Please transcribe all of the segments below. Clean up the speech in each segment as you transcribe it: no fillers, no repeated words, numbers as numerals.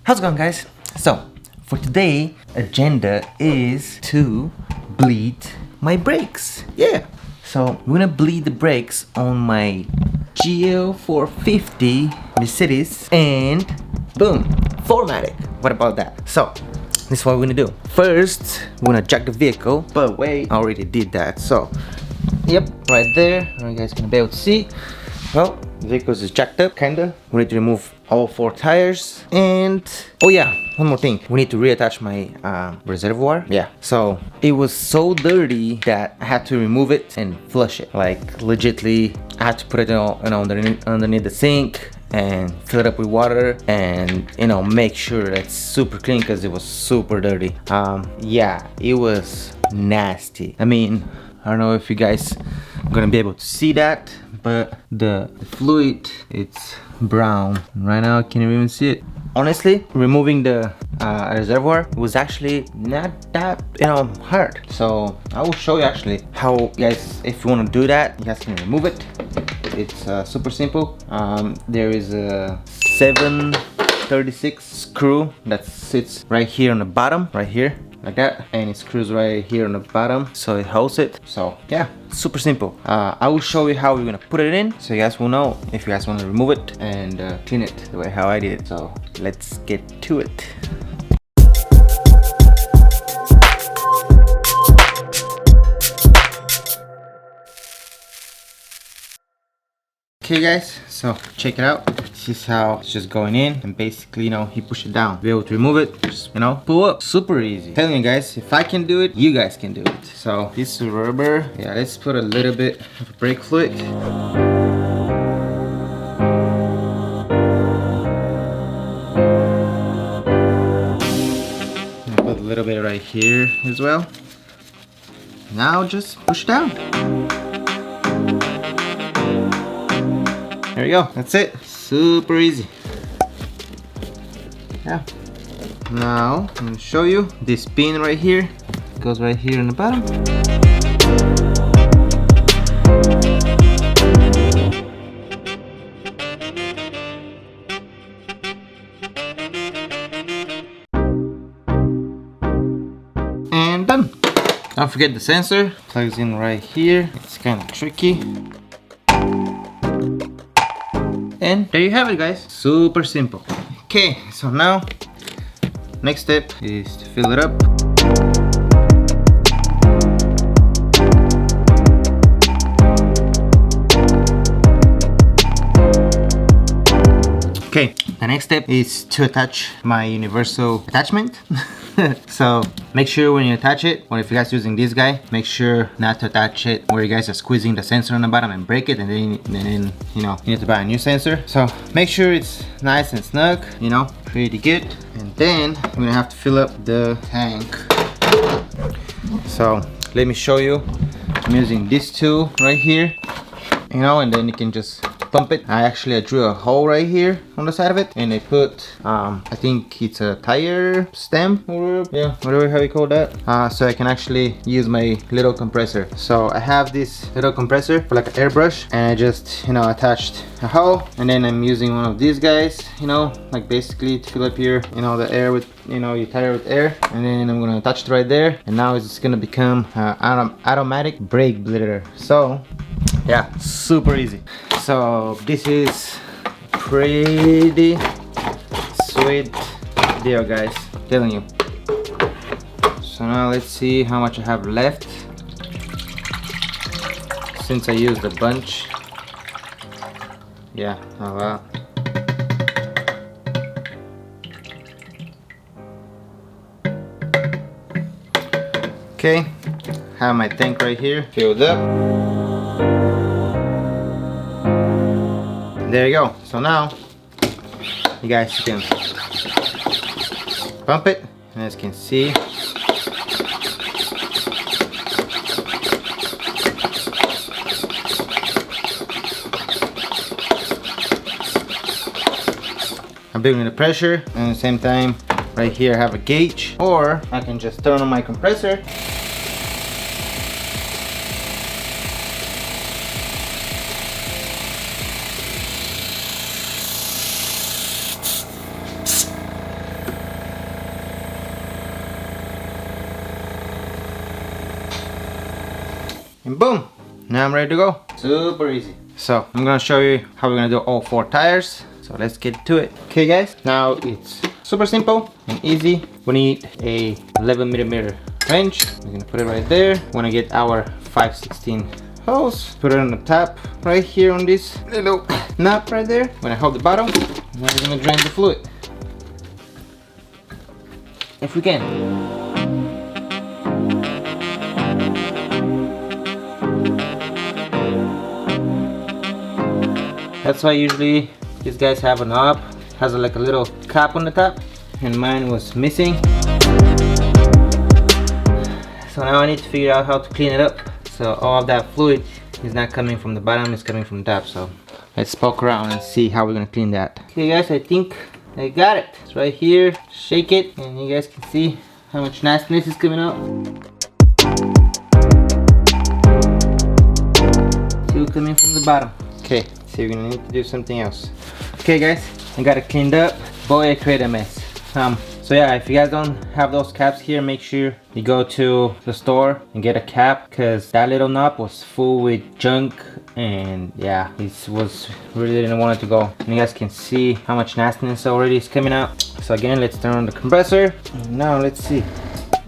How's it going, guys? So for today agenda is to bleed my brakes. Yeah, so we're gonna bleed the brakes on my GL 450 Mercedes, and boom, 4MATIC. What about that? So this is what we're gonna do. First we're gonna jack the vehicle, but wait, I already did that. So yep, right there, you guys gonna be able to see. Well, the vehicle is jacked up, kinda. We need to remove all 4 tires, and oh yeah, one more thing. We need to reattach my reservoir. Yeah, so it was so dirty that I had to remove it and flush it. Like legitly, I had to put it underneath the sink and fill it up with water, and make sure it's super clean because it was super dirty. Yeah, it was nasty. I mean, I don't know if you guys are gonna be able to see that, but the fluid, it's brown right now. I can't even see it. Honestly, removing the reservoir was actually not that hard. So I will show you actually how, guys, if you want to do that, you guys can remove it. It's super simple. There is a 736 screw that sits right here on the bottom, right here, like that, and it screws right here on the bottom, so it holds it. So yeah, super simple. I will show you how we're gonna put it in, so you guys will know if you guys want to remove it and clean it the way how I did it. So let's get to it. Okay guys, so check it out. This is how it's just going in, and basically, he pushed it down. Be able to remove it, just pull up. Super easy. I'm telling you guys, if I can do it, you guys can do it. So this is rubber. Yeah, let's put a little bit of brake fluid. Put a little bit right here as well. Now just push down. There you go, that's it. Super easy. Yeah. Now I'm gonna show you this pin right here. It goes right here in the bottom. And done. Don't forget the sensor. Plugs in right here. It's kind of tricky. And there you have it, guys. Super simple. Okay, so now next step is to fill it up. Okay, the next step is to attach my universal attachment. So make sure when you attach it, or if you guys are using this guy, make sure not to attach it where you guys are squeezing the sensor on the bottom and break it, and then you need to buy a new sensor. So make sure it's nice and snug, pretty good. And then I'm gonna have to fill up the tank. So let me show you. I'm using this tool right here, and then you can just pump it. I drew a hole right here on the side of it, and I put I think it's a tire stem, or yeah, whatever how you call that, so I can actually use my little compressor. So I have this little compressor for like an airbrush, and I just attached a hole, and then I'm using one of these guys, like basically to fill up here the air with your tire with air, and then I'm gonna attach it right there, and now it's gonna become automatic brake bleeder. So yeah, super easy. So this is pretty sweet deal, guys, I'm telling you. So now let's see how much I have left, since I used a bunch. Yeah, a lot. Okay, have my tank right here filled up. There you go. So now you guys can pump it, and as you can see, I'm building the pressure, and at the same time right here I have a gauge, or I can just turn on my compressor. and boom, now I'm ready to go. Super easy. So I'm gonna show you how we're gonna do all 4 tires. So let's get to it. Okay guys, now it's super simple and easy. We need a 11mm wrench. We're gonna put it right there. We're gonna get our 5/16 hose, put it on the top right here on this little knob right there. We're gonna hold the bottom, and we're gonna drain the fluid if we can. That's why usually these guys have a knob, has like a little cap on the top, and mine was missing. So now I need to figure out how to clean it up so all of that fluid is not coming from the bottom, it's coming from the top. So let's poke around and see how we're gonna clean that. Okay guys, I think I got it. It's right here. Shake it and you guys can see how much nastiness is coming out. Still coming from the bottom. Okay, so we're gonna need to do something else. Okay guys, I got it cleaned up. Boy, I created a mess. So yeah, if you guys don't have those caps here, make sure you go to the store and get a cap, because that little knob was full with junk, and yeah, it was really didn't want it to go. And you guys can see how much nastiness already is coming out. So again, let's turn on the compressor. And now let's see.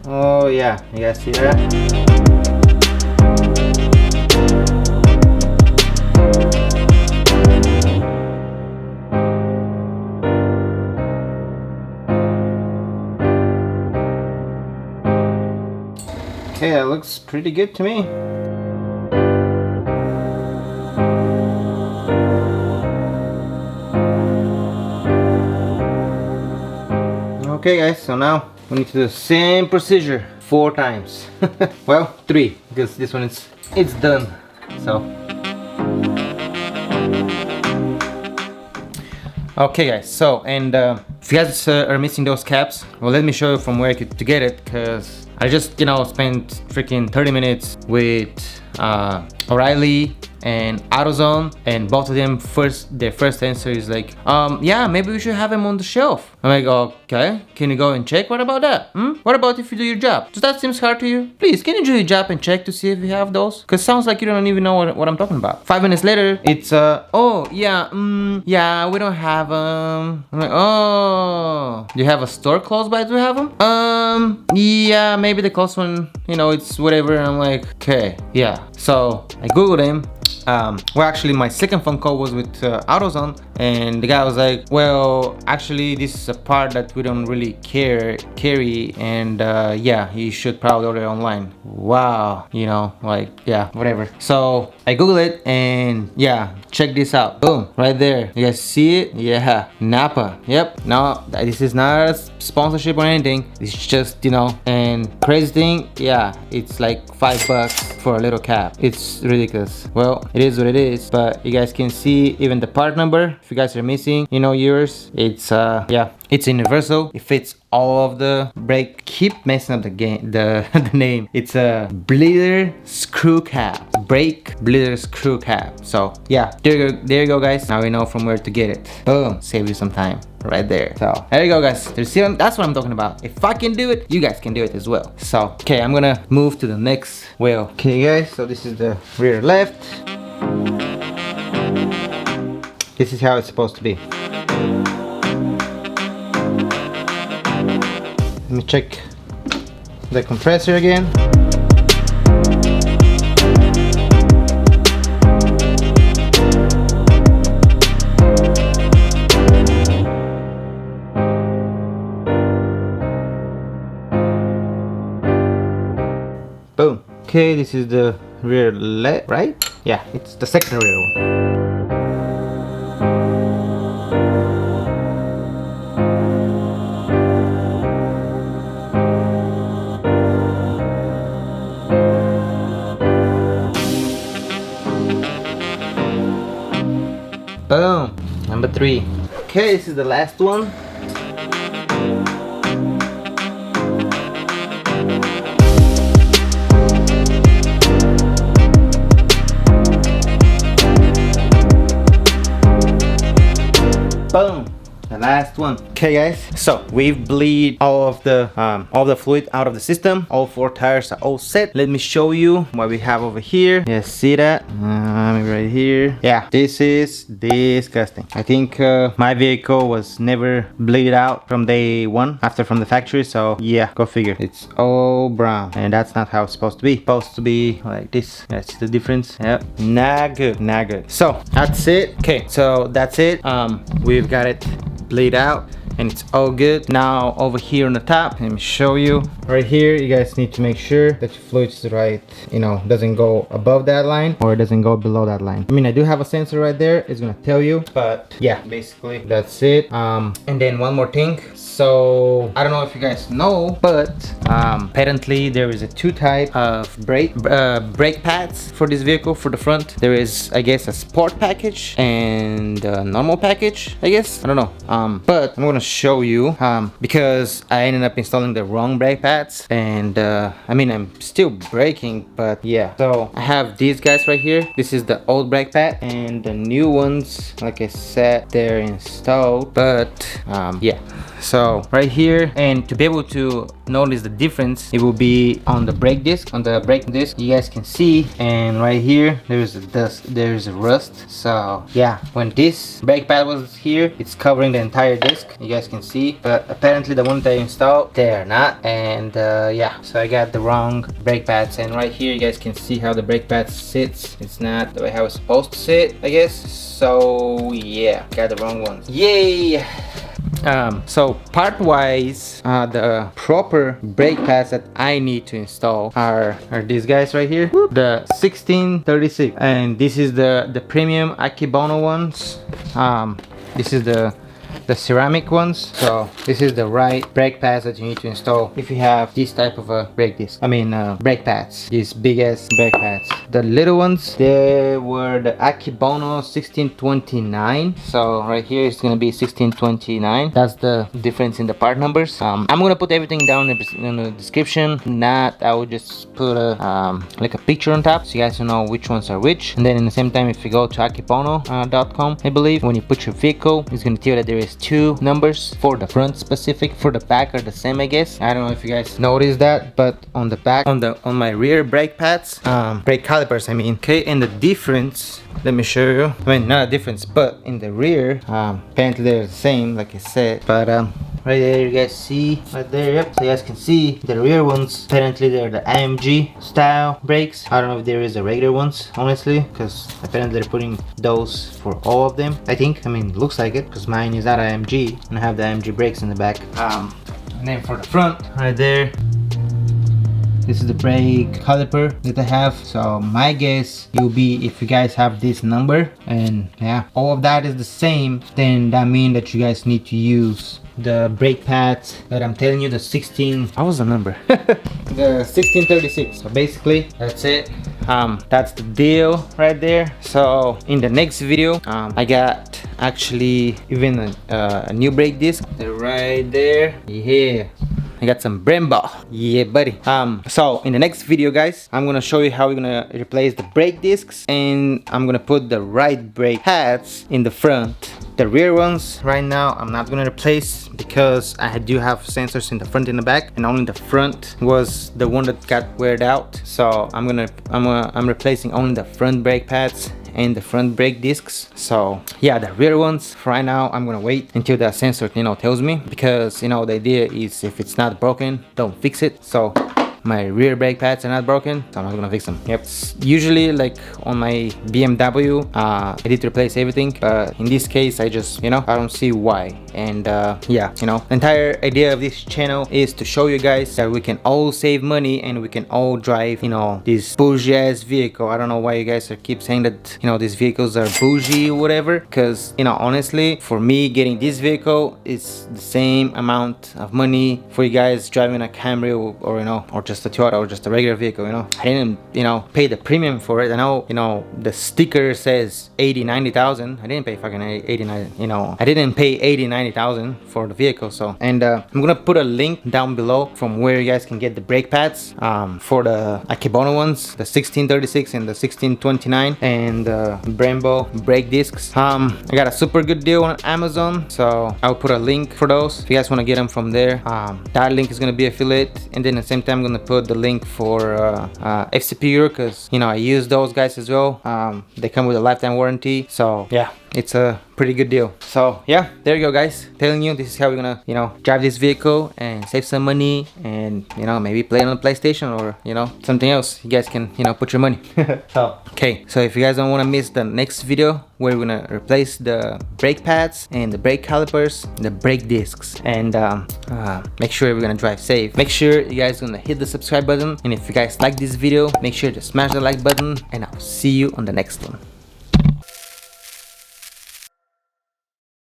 Oh yeah, you guys see that? Okay, that looks pretty good to me. Okay guys, so now we need to do the same procedure 4 times. Well, 3, because this one it's done. So okay guys, so and if you guys are missing those caps, well, let me show you from where to get it, because I just, you know, spent freaking 30 minutes with O'Reilly and AutoZone, and both of them their first answer is like, yeah, maybe we should have them on the shelf. I'm like, okay, can you go and check? What about that? What about if you do your job? Does that seem hard to you? Please, can you do your job and check to see if you have those? Because sounds like you don't even know what I'm talking about. 5 minutes later, it's oh yeah, yeah, we don't have them. I'm like, oh, do you have a store close by to have them? Yeah, maybe the close one, you know, it's whatever. And I'm like, okay, yeah. So I googled them. Well, actually my second phone call was with AutoZone, and the guy was like, well, actually this is a part that we don't really carry, and yeah, you should probably order it online. Wow, you know, like, yeah, whatever. So I googled it, and yeah, check this out. Boom, right there. You guys see it? Yeah, Napa. Yep. No, this is not a sponsorship or anything. It's just, you know, and crazy thing, yeah, it's like $5 for a little cap. It's ridiculous. Well, it is what it is, but you guys can see even the part number. If you guys are missing, you know, yours, it's yeah, it's universal. It fits all of the brake. Keep messing up the the name. It's a bleeder screw cap. Brake bleeder screw cap. So yeah, there you go guys. Now we know from where to get it. Boom, save you some time right there. So there you go guys. That's what I'm talking about. If I can do it, you guys can do it as well. So okay, I'm gonna move to the next wheel. Okay guys, so this is the rear left. This is how it's supposed to be. Let me check the compressor again. Boom. Okay, this is the rear left, right? Yeah, it's the second rear one. Boom, number 3. Okay, this is the last one. Boom, the last one. Okay guys, so we've bleed all of the fluid out of the system. All 4 tires are all set. Let me show you what we have over here. Yeah, see that? Maybe right here. Yeah, this is disgusting. I think my vehicle was never bleeded out from day 1 after from the factory, so yeah, go figure. It's all brown, and that's not how it's supposed to be. It's supposed to be like this. Yeah, see the difference? Yep, not good, not good. So that's it. Okay, so that's it. We've got it bleed out and it's all good. Now over here on the top, let me show you. Right here, you guys need to make sure that your fluid is right, you know, doesn't go above that line or it doesn't go below that line. I mean, I do have a sensor right there, it's gonna tell you, but yeah, basically that's it. And then one more thing. So I don't know if you guys know, but apparently there is a 2 type of brake pads for this vehicle. For the front, there is, I guess, a sport package and a normal package, I guess. I don't know. But I'm gonna show you because I ended up installing the wrong brake pads, and I mean, I'm still braking, but yeah. So I have these guys right here. This is the old brake pad, and the new ones, like I said, they're installed. But yeah. So right here, and to be able to notice the difference, it will be on the brake disc. On the brake disc, you guys can see, and right here there's a dust, there's a rust. So yeah, when this brake pad was here, it's covering the entire disc, you guys can see, but apparently the one that I installed, they're not. And yeah, so I got the wrong brake pads, and right here you guys can see how the brake pad sits. It's not the way how it's supposed to sit, I guess. So yeah, got the wrong ones. Yay! So part wise, the proper brake pads that I need to install are these guys right here. The 1636, and this is the premium Akebono ones. This is the ceramic ones. So this is the right brake pads that you need to install if you have this type of a brake disc. I mean brake pads, these big ass brake pads. The little ones, they were the Akebono 1629. So right here it's gonna be 1629. That's the difference in the part numbers. I'm gonna put everything down in the description. Not, I will just put a like a picture on top so you guys will know which ones are which. And then in the same time, if you go to akebono.com, I believe, when you put your vehicle, it's gonna tell you that there is 2 numbers for the front specific. For the back are the same, I guess. I don't know if you guys noticed that, but on the back, on my rear brake pads, brake calipers, I mean. Okay, and the difference, let me show you. I mean, not a difference, but in the rear, apparently they're the same, like I said. But right there, you guys see right there. Yep, so you guys can see the rear ones, apparently they're the AMG style brakes. I don't know if there is a regular ones, honestly, because apparently they're putting those for all of them, I think. I mean, looks like it, because mine is not AMG and I have the AMG brakes in the back. And then for the front, right there, this is the brake caliper that I have. So my guess will be, if you guys have this number and yeah, all of that is the same, then that means that you guys need to use the brake pads that I'm telling you, the 16, what was the number? The 1636. So basically that's it. That's the deal right there. So in the next video, I got actually even a new brake disc. They're right there. Yeah, I got some Brembo. Yeah, buddy. So in the next video, guys, I'm gonna show you how we're gonna replace the brake discs, and I'm gonna put the right brake pads in the front. The rear ones right now I'm not gonna replace because I do have sensors in the front and the back, and only the front was the one that got weared out. So I'm replacing only the front brake pads and the front brake discs. So yeah, the rear ones for right now, I'm gonna wait until the sensor, you know, tells me, because you know the idea is if it's not broken, don't fix it. So my rear brake pads are not broken, so I'm not gonna fix them. Yep. Usually, like on my BMW, I did replace everything, but in this case, I just, you know, I don't see why. And yeah, you know, the entire idea of this channel is to show you guys that we can all save money and we can all drive, you know, this bougie ass vehicle. I don't know why you guys keep saying that, you know, these vehicles are bougie or whatever, because, you know, honestly, for me, getting this vehicle is the same amount of money for you guys driving a Camry or you know, or just just a Toyota or just a regular vehicle, you know. I didn't, you know, pay the premium for it. I know, you know, the sticker says 80,000-90,000. I didn't pay fucking 89, you know, I didn't pay 80,000-90,000 for the vehicle. So, and I'm gonna put a link down below from where you guys can get the brake pads for the Akebono ones, the 1636 and the 1629, and the Brembo brake discs. I got a super good deal on Amazon, so I'll put a link for those if you guys want to get them from there. That link is gonna be affiliate, and then at the same time I'm gonna put the link for FCP Euro, because you know I use those guys as well. They come with a lifetime warranty, so yeah, it's a pretty good deal. So yeah, there you go guys, telling you this is how we're gonna, you know, drive this vehicle and save some money, and you know, maybe play it on the PlayStation or, you know, something else you guys can, you know, put your money. So okay, so if you guys don't want to miss the next video where we're gonna replace the brake pads and the brake calipers, the brake discs, and make sure we're gonna drive safe, make sure you guys gonna hit the subscribe button, and if you guys like this video, make sure to smash the like button, and I'll see you on the next one.